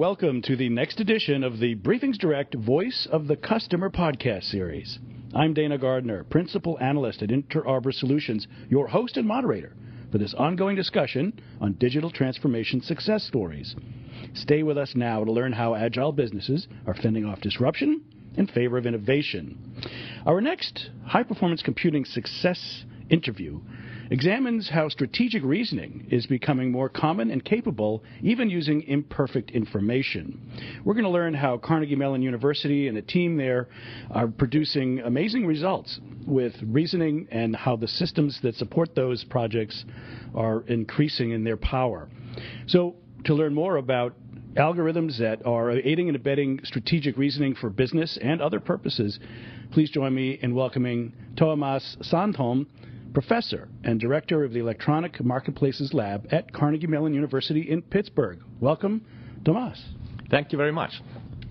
welcome to the next edition of the BriefingsDirect Voice of the Customer podcast series. I'm Dana Gardner, Principal Analyst at Inter Arbor Solutions, your host and moderator for this ongoing discussion on digital transformation success stories. Stay with us now to learn how agile businesses are fending off disruption in favor of innovation. Our next high-performance computing success interview examines how strategic reasoning is becoming more common and capable, even using imperfect information. We're going to learn how Carnegie Mellon University and a team there are producing amazing results with reasoning and how the systems that support those projects are increasing in their power. So, to learn more about algorithms that are aiding and abetting strategic reasoning for business and other purposes, please join me in welcoming Thomas Sandholm, Professor and Director of the Electronic Marketplaces Lab at Carnegie Mellon University in Pittsburgh. Welcome, Thomas. Thank you very much.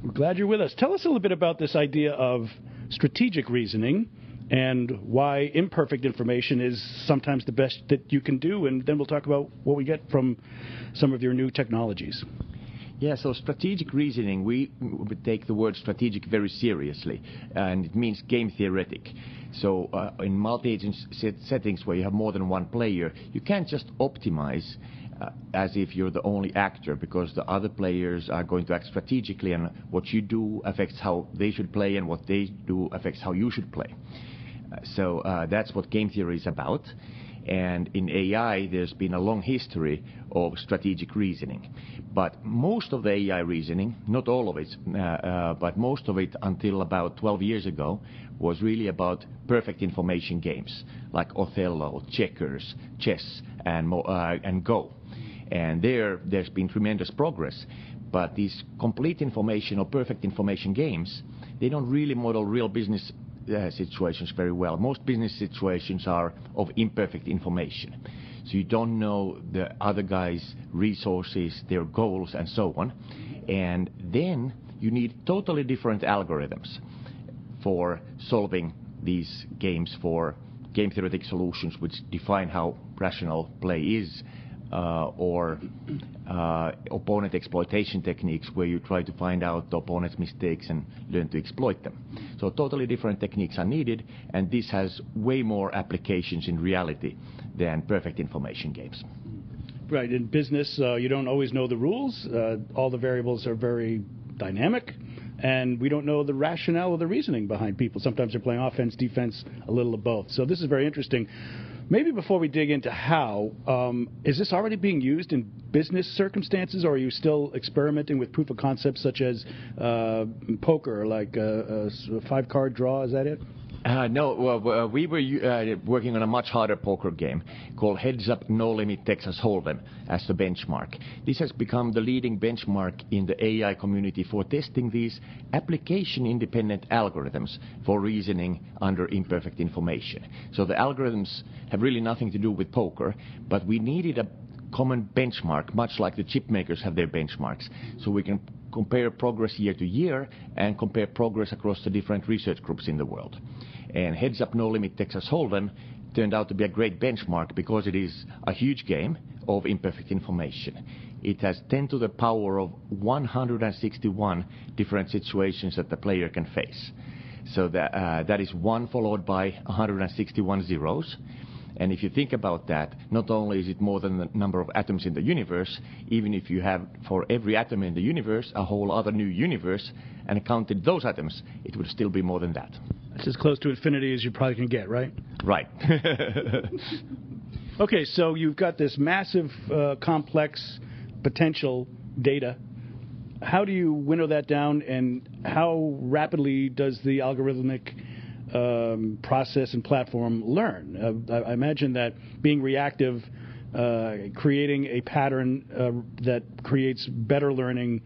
We're glad you're with us. Tell us a little bit about this idea of strategic reasoning and why imperfect information is sometimes the best that you can do, and then we'll talk about what we get from some of your new technologies. Yeah, so strategic reasoning, we take the word strategic very seriously, and it means game theoretic. So in multi-agent settings where you have more than one player, you can't just optimize as if you're the only actor, because the other players are going to act strategically, and what you do affects how they should play, and what they do affects how you should play. So that's what game theory is about. And in AI, there's been a long history of strategic reasoning. But most of the AI reasoning, not all of it, but most of it until about 12 years ago, was really about perfect information games, like Othello, checkers, chess, and Go. And there's been tremendous progress. But these complete information or perfect information games, they don't really model real business situations very well. Most business situations are of imperfect information. So you don't know the other guy's resources, their goals, and so on. And then you need totally different algorithms for solving these games, for game theoretic solutions which define how rational play is, or opponent exploitation techniques where you try to find out the opponent's mistakes and learn to exploit them. So totally different techniques are needed, and this has way more applications in reality than perfect information games. Right. In business, you don't always know the rules. All the variables are very dynamic, and we don't know the rationale or the reasoning behind people. Sometimes they're playing offense, defense, a little of both. So this is very interesting. Maybe before we dig into how, is this already being used in business circumstances, or are you still experimenting with proof of concepts such as poker, like a 5-card draw? Is that it? No, well, we were working on a much harder poker game called Heads Up No Limit Texas Hold'em as the benchmark. This has become the leading benchmark in the AI community for testing these application-independent algorithms for reasoning under imperfect information. So the algorithms have really nothing to do with poker, but we needed a common benchmark, much like the chip makers have their benchmarks, so we can compare progress year to year and compare progress across the different research groups in the world. And Heads Up No Limit Texas Hold'em turned out to be a great benchmark because it is a huge game of imperfect information. It has 10 to the power of 161 different situations that the player can face. So that is 1 followed by 161 zeros. And if you think about that, not only is it more than the number of atoms in the universe, even if you have for every atom in the universe a whole other new universe and counted those atoms, it would still be more than that. That's as close to infinity as you probably can get, right? Right. Okay, so you've got this massive, complex potential data. How do you winnow that down, and how rapidly does the algorithmic process and platform learn? I imagine that being reactive, creating a pattern that creates better learning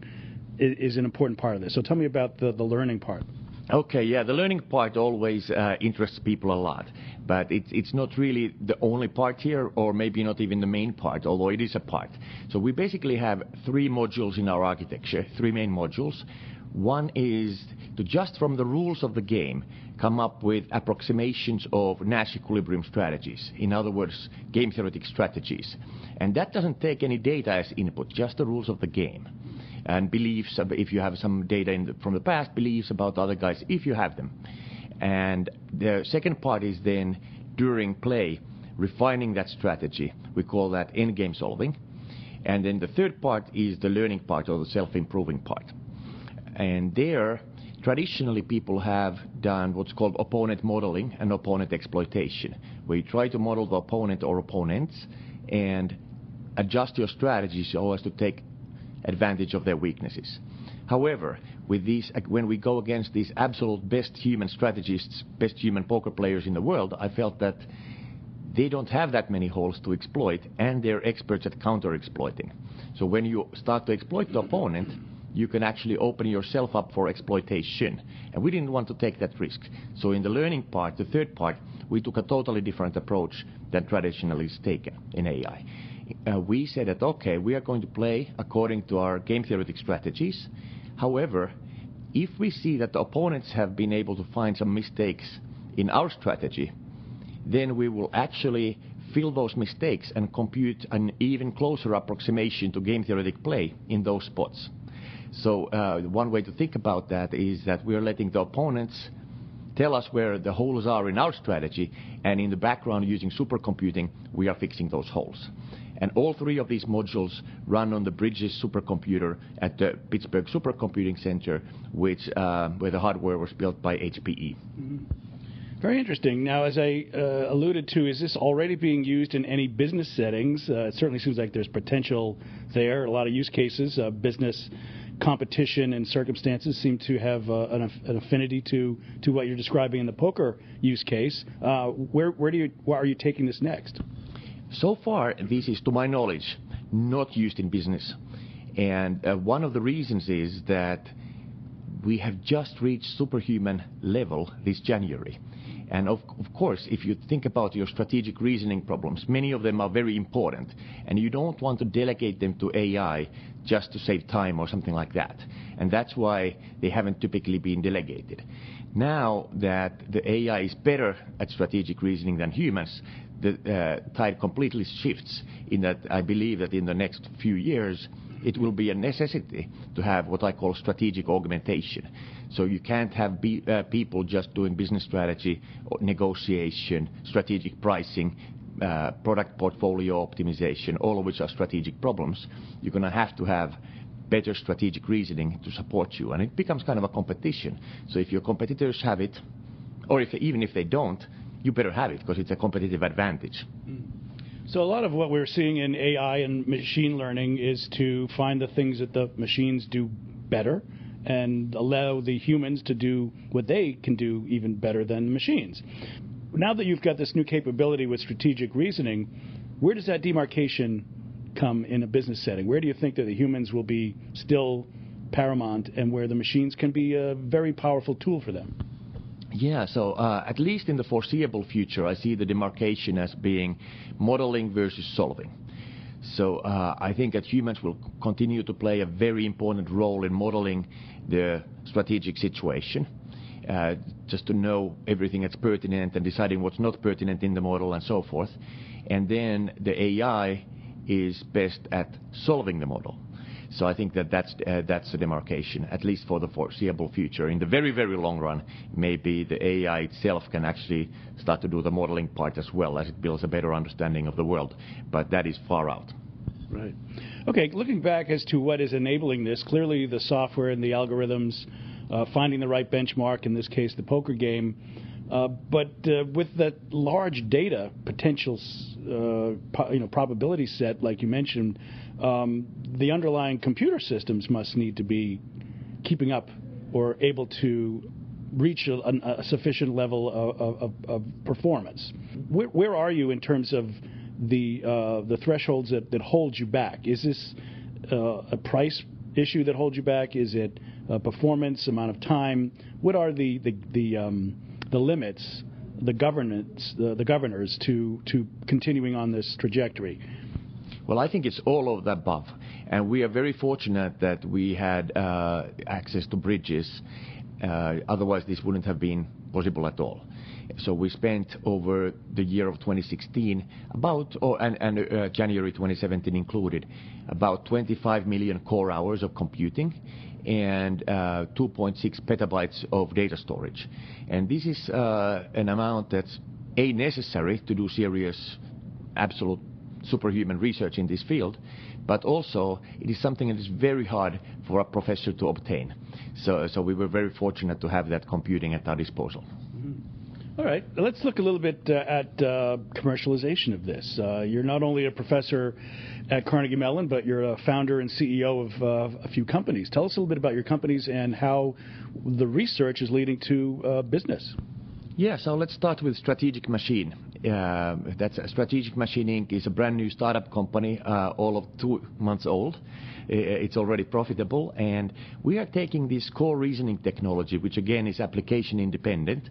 is an important part of this. So tell me about the learning part. Okay, yeah, the learning part always interests people a lot, but it's not really the only part here, or maybe not even the main part, although it is a part. So we basically have 3 modules in our architecture, 3 main modules. One is to, just from the rules of the game, come up with approximations of Nash equilibrium strategies. In other words, game theoretic strategies. And that doesn't take any data as input, just the rules of the game. and beliefs, if you have some data from the past, beliefs about other guys, if you have them. And the second part is then, during play, refining that strategy. We call that endgame solving. And then the third part is the learning part, or the self-improving part. And there, traditionally, people have done what's called opponent modeling and opponent exploitation, where you try to model the opponent or opponents and adjust your strategy so as to take advantage of their weaknesses. However, with these, when we go against these absolute best human strategists, best human poker players in the world, I felt that they don't have that many holes to exploit, and they're experts at counter-exploiting. So when you start to exploit the opponent, you can actually open yourself up for exploitation. And we didn't want to take that risk. So in the learning part, the third part, we took a totally different approach than traditionally is taken in AI. We said that, okay, we are going to play according to our game theoretic strategies. However, if we see that the opponents have been able to find some mistakes in our strategy, then we will actually fill those mistakes and compute an even closer approximation to game theoretic play in those spots. So one way to think about that is that we are letting the opponents tell us where the holes are in our strategy, and in the background, using supercomputing, we are fixing those holes. And all three of these modules run on the Bridges supercomputer at the Pittsburgh Supercomputing Center, where the hardware was built by HPE. Mm-hmm. Very interesting. Now, as I alluded to, is this already being used in any business settings? It certainly seems like there's potential there. A lot of use cases, business competition and circumstances seem to have an affinity to what you're describing in the poker use case. Where are you taking this next? So far, this is, to my knowledge, not used in business. And one of the reasons is that we have just reached superhuman level this January. And of course, if you think about your strategic reasoning problems, many of them are very important, and you don't want to delegate them to AI just to save time or something like that. And that's why they haven't typically been delegated. Now that the AI is better at strategic reasoning than humans, the tide completely shifts, in that I believe that in the next few years, it will be a necessity to have what I call strategic augmentation. So you can't have people just doing business strategy, or negotiation, strategic pricing, product portfolio optimization, all of which are strategic problems. You're going to have better strategic reasoning to support you. And it becomes kind of a competition. So if your competitors have it, or even if they don't, you better have it, because it's a competitive advantage. So a lot of what we're seeing in AI and machine learning is to find the things that the machines do better and allow the humans to do what they can do even better than the machines. Now that you've got this new capability with strategic reasoning, where does that demarcation come in a business setting? Where do you think that the humans will be still paramount and where the machines can be a very powerful tool for them? Yeah, so at least in the foreseeable future, I see the demarcation as being modeling versus solving. So I think that humans will continue to play a very important role in modeling the strategic situation, just to know everything that's pertinent and deciding what's not pertinent in the model and so forth. And then the AI is best at solving the model. So I think that that's the demarcation, at least for the foreseeable future. In the very, very long run, maybe the AI itself can actually start to do the modeling part as well, as it builds a better understanding of the world. But that is far out. Right. Okay, looking back as to what is enabling this, clearly the software and the algorithms, finding the right benchmark, in this case the poker game. But with that large data potential probability set, like you mentioned, the underlying computer systems must need to be keeping up or able to reach a sufficient level of performance. Where are you in terms of the thresholds that hold you back? Is this a price issue that holds you back? Is it performance, amount of time? What are the limits, the governors to continuing on this trajectory? Well, I think it's all of the above. And we are very fortunate that we had access to Bridges. Otherwise, this wouldn't have been possible at all. So we spent over the year of 2016 and January 2017 included about 25 million core hours of computing and 2.6 petabytes of data storage. And this is an amount that's necessary to do serious, absolute superhuman research in this field, but also it is something that is very hard for a professor to obtain. So we were very fortunate to have that computing at our disposal. Mm-hmm. All right, let's look a little bit at commercialization of this. You're not only a professor at Carnegie Mellon, but you're a founder and CEO of a few companies. Tell us a little bit about your companies and how the research is leading to business. Yeah, so let's start with Strategic Machine. That's Strategic Machine Inc. is a brand new startup company, all of 2 months old. It's already profitable, and we are taking this core reasoning technology, which again is application independent,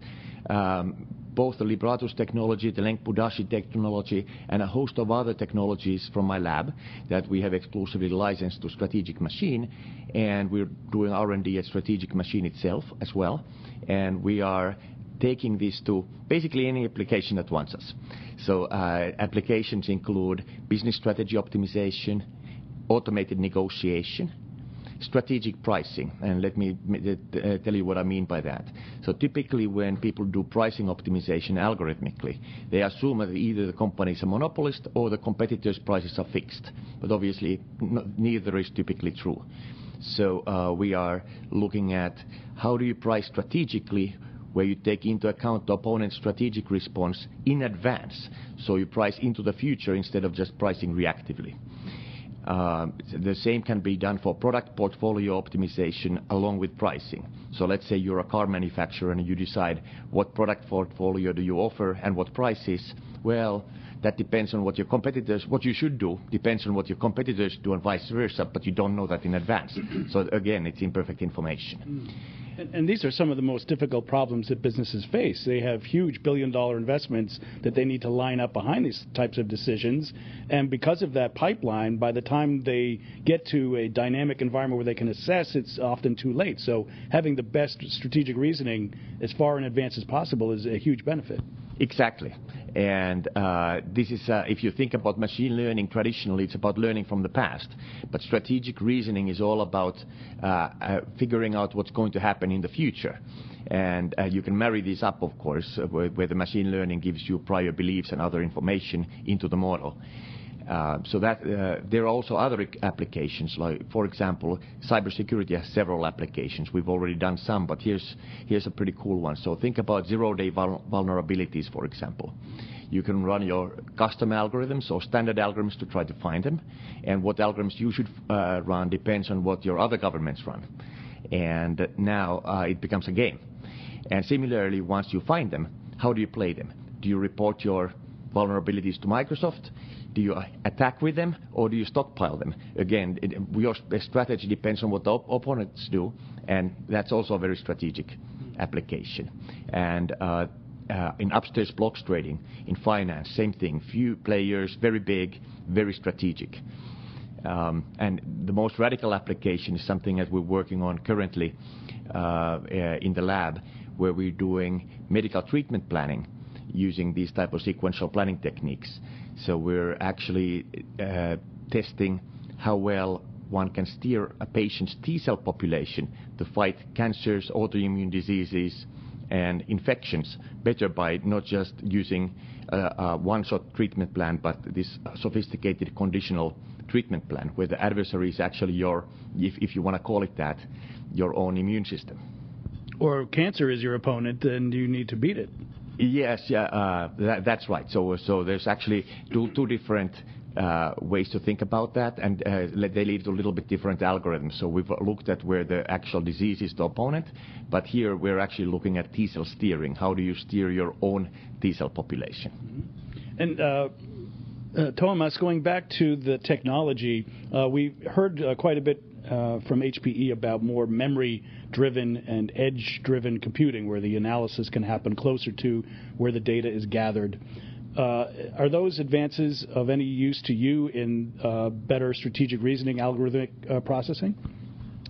both the Libratus technology, the Lenk-Budashi technology, and a host of other technologies from my lab that we have exclusively licensed to Strategic Machine, and we're doing R&D at Strategic Machine itself as well, and we are taking this to basically any application that wants us. So applications include business strategy optimization, automated negotiation, strategic pricing, and let me tell you what I mean by that. So typically when people do pricing optimization algorithmically, they assume that either the company is a monopolist or the competitors' prices are fixed, but obviously neither is typically true. So we are looking at how do you price strategically, where you take into account the opponent's strategic response in advance. So you price into the future instead of just pricing reactively. The same can be done for product portfolio optimization along with pricing. So let's say you're a car manufacturer and you decide what product portfolio do you offer and what prices. Well, that depends on what your competitors, what you should do, depends on what your competitors do and vice versa, but you don't know that in advance. So again, it's imperfect information. And these are some of the most difficult problems that businesses face. They have huge billion-dollar investments that they need to line up behind these types of decisions. And because of that pipeline, by the time they get to a dynamic environment where they can assess, it's often too late. So having the best strategic reasoning as far in advance as possible is a huge benefit. Exactly. And this is, if you think about machine learning, traditionally it's about learning from the past. But strategic reasoning is all about figuring out what's going to happen in the future. And you can marry this up, of course, where the machine learning gives you prior beliefs and other information into the model. So that there are also other applications, like, for example, cybersecurity has several applications. We've already done some, but here's a pretty cool one. So think about zero-day vulnerabilities, for example. You can run your custom algorithms or standard algorithms to try to find them, and what algorithms you should run depends on what your other governments run. And now it becomes a game. And similarly, once you find them, how do you play them? Do you report your vulnerabilities to Microsoft? Do you attack with them, or do you stockpile them? Again, your strategy depends on what the opponents do, and that's also a very strategic application. And in upstairs blocks trading, in finance, same thing. Few players, very big, very strategic. And the most radical application is something that we're working on currently in the lab, where we're doing medical treatment planning using these type of sequential planning techniques. So we're actually testing how well one can steer a patient's T-cell population to fight cancers, autoimmune diseases, and infections better by not just using a one-shot treatment plan, but this sophisticated conditional treatment plan, where the adversary is actually your, if you want to call it that, your own immune system. Or cancer is your opponent, and you need to beat it. Yes, that's right. So there's actually two different ways to think about that, and they lead to a little bit different algorithms. So we've looked at where the actual disease is the opponent, but here we're actually looking at T-cell steering. How do you steer your own T-cell population? Mm-hmm. And Thomas, going back to the technology, we heard quite a bit from HPE about more memory-driven and edge-driven computing, where the analysis can happen closer to where the data is gathered. Are those advances of any use to you in better strategic reasoning, algorithmic processing?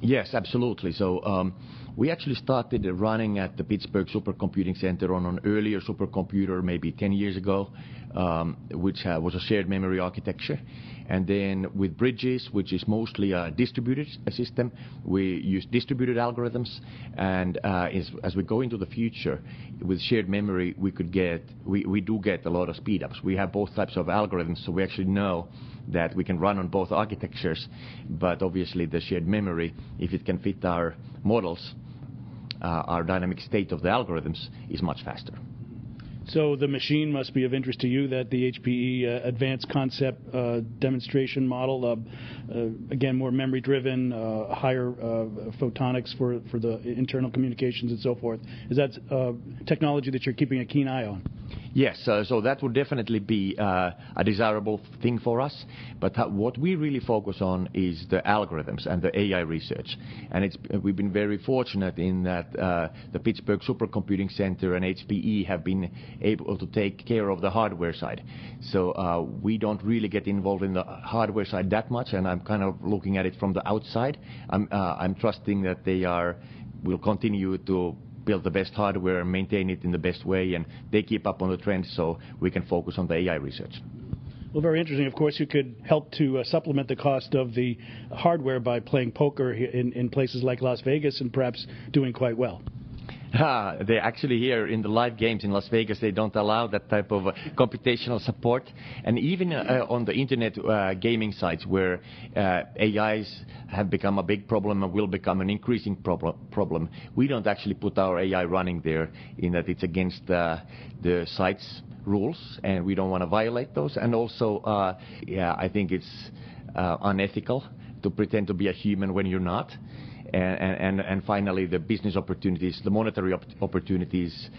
Yes, absolutely. So We actually started running at the Pittsburgh Supercomputing Center on an earlier supercomputer maybe 10 years ago, which was a shared memory architecture. And then with Bridges, which is mostly a distributed system, we use distributed algorithms. And as we go into the future, with shared memory, we do get a lot of speed ups. We have both types of algorithms, so we actually know that we can run on both architectures. But obviously, the shared memory, if it can fit our models, our dynamic state of the algorithms, is much faster. So the machine must be of interest to you, that the HPE advanced concept demonstration model, again, more memory-driven, higher photonics for the internal communications and so forth. Is that technology that you're keeping a keen eye on? Yes, so that would definitely be a desirable thing for us. But what we really focus on is the algorithms and the AI research. And we've been very fortunate in that the Pittsburgh Supercomputing Center and HPE have been able to take care of the hardware side. So we don't really get involved in the hardware side that much, and I'm kind of looking at it from the outside. I'm trusting that they will continue to build the best hardware and maintain it in the best way, and they keep up on the trends so we can focus on the AI research. Well, very interesting. Of course, you could help to supplement the cost of the hardware by playing poker in places like Las Vegas and perhaps doing quite well. They actually here in the live games in Las Vegas, they don't allow that type of computational support. And even on the internet gaming sites where AIs have become a big problem and will become an increasing problem, we don't actually put our AI running there, in that it's against the site's rules, and we don't want to violate those. And also, I think it's unethical to pretend to be a human when you're not. And finally, the business opportunities, the monetary opportunities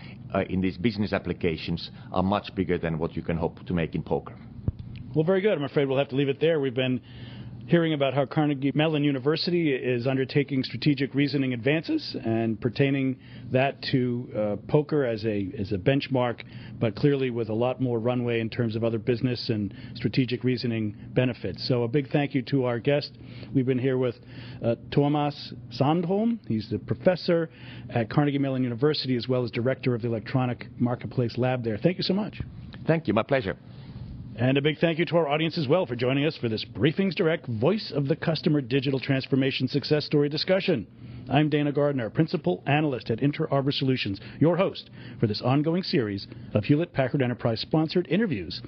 in these business applications are much bigger than what you can hope to make in poker. Well, very good. I'm afraid we'll have to leave it there. We've been hearing about how Carnegie Mellon University is undertaking strategic reasoning advances and pertaining that to poker as a benchmark, but clearly with a lot more runway in terms of other business and strategic reasoning benefits. So a big thank you to our guest. We've been here with Thomas Sandholm. He's the professor at Carnegie Mellon University as well as director of the Electronic Marketplace Lab there. Thank you so much. Thank you. My pleasure. And a big thank you to our audience as well for joining us for this BriefingsDirect Voice of the Customer Digital Transformation Success Story discussion. I'm Dana Gardner, Principal Analyst at Inter Arbor Solutions, your host for this ongoing series of Hewlett-Packard Enterprise-sponsored interviews.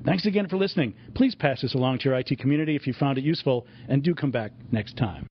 Thanks again for listening. Please pass this along to your IT community if you found it useful, and do come back next time.